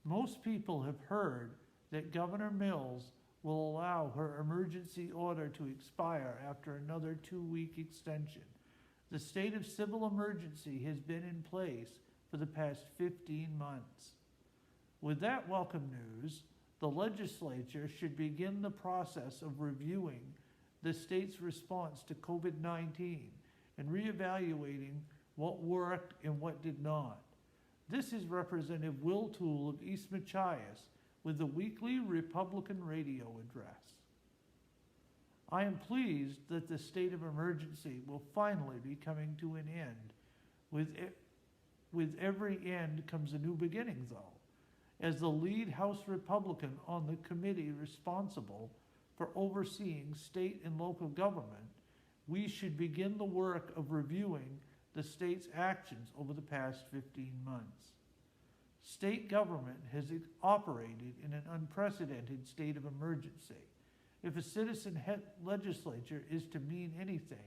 Most people have heard that Governor Mills will allow her emergency order to expire after another 2-week extension. The state of civil emergency has been in place for the past 15 months. With that welcome news, the legislature should begin the process of reviewing the state's response to COVID-19 and reevaluating what worked and what did not. This is Representative Will Toole of East Machias with the weekly Republican radio address. I am pleased that the state of emergency will finally be coming to an end. With every end comes a new beginning, though. As the lead House Republican on the committee responsible for overseeing state and local government, we should begin the work of reviewing the state's actions over the past 15 months. State government has operated in an unprecedented state of emergency. If a citizen legislature is to mean anything,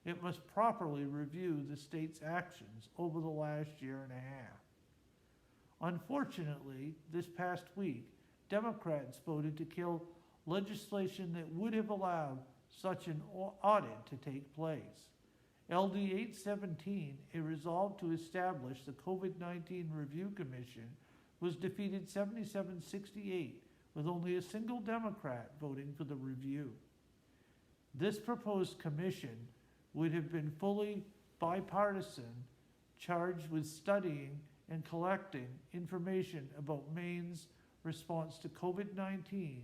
it must properly review the state's actions over the last year and a half. Unfortunately, this past week, Democrats voted to kill legislation that would have allowed such an audit to take place. LD 817, a resolve to establish the COVID-19 Review Commission, was defeated 77-68, with only a single Democrat voting for the review. This proposed commission would have been fully bipartisan, charged with studying and collecting information about Maine's response to COVID-19,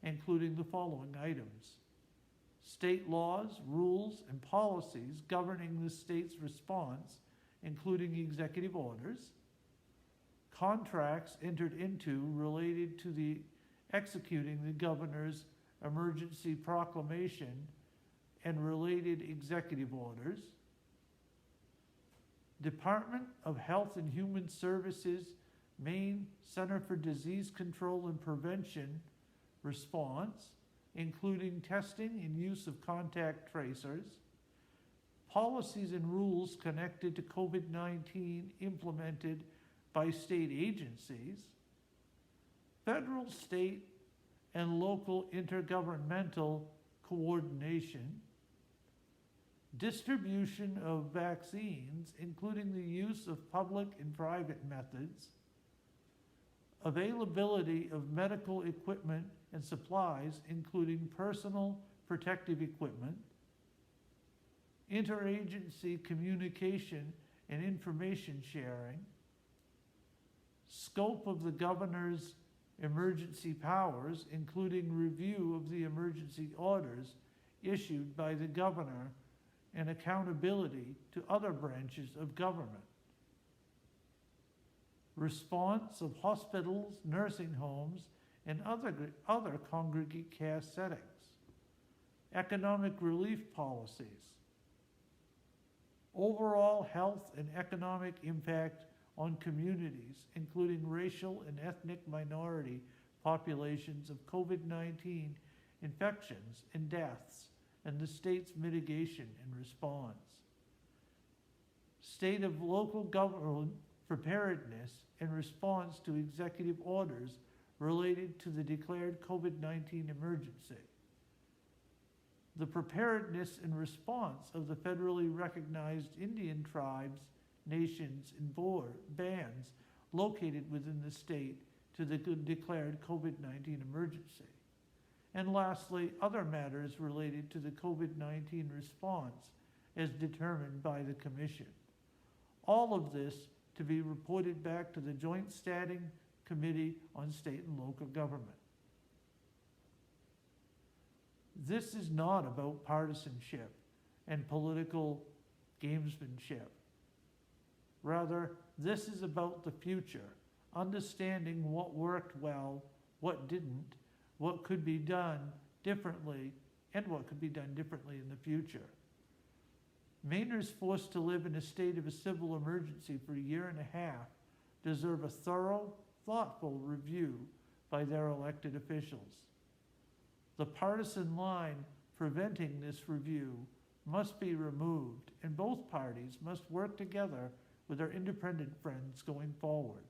including the following items: state laws, rules, and policies governing the state's response, including executive orders, contracts entered into related to the executing the governor's emergency proclamation and related executive orders, Department of Health and Human Services, Maine Center for Disease Control and Prevention response, including testing and use of contact tracers, policies and rules connected to COVID-19 implemented by state agencies, federal, state, and local intergovernmental coordination, distribution of vaccines, including the use of public and private methods, availability of medical equipment and supplies, including personal protective equipment, interagency communication and information sharing, scope of the governor's emergency powers, including review of the emergency orders issued by the governor and accountability to other branches of government, response of hospitals, nursing homes, and other congregate care settings, economic relief policies, overall health and economic impact on communities, including racial and ethnic minority populations of COVID-19 infections and deaths, and the state's mitigation and response, state of local government preparedness and response to executive orders related to the declared COVID-19 emergency, the preparedness and response of the federally recognized Indian tribes, nations, and bands located within the state to the declared COVID-19 emergency. And lastly, other matters related to the COVID-19 response as determined by the Commission. All of this to be reported back to the Joint Standing Committee on State and Local Government. This is not about partisanship and political gamesmanship. Rather, this is about the future, understanding what worked well, what didn't, what could be done differently, and what could be done differently in the future. Mainers forced to live in a state of a civil emergency for a year and a half deserve a thorough, thoughtful review by their elected officials. The partisan line preventing this review must be removed, and both parties must work together with their independent friends going forward.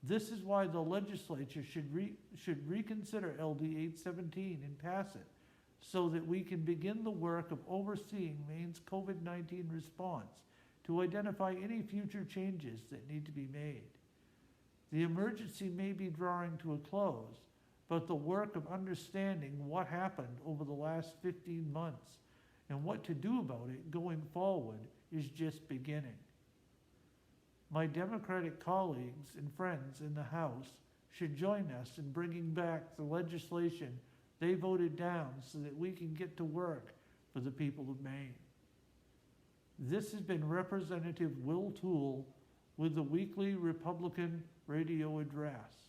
This is why the legislature should reconsider LD 817 and pass it, so that we can begin the work of overseeing Maine's COVID-19 response to identify any future changes that need to be made. The emergency may be drawing to a close, but the work of understanding what happened over the last 15 months and what to do about it going forward is just beginning. My Democratic colleagues and friends in the House should join us in bringing back the legislation they voted down so that we can get to work for the people of Maine. This has been Representative Will Toole with the weekly Republican radio address.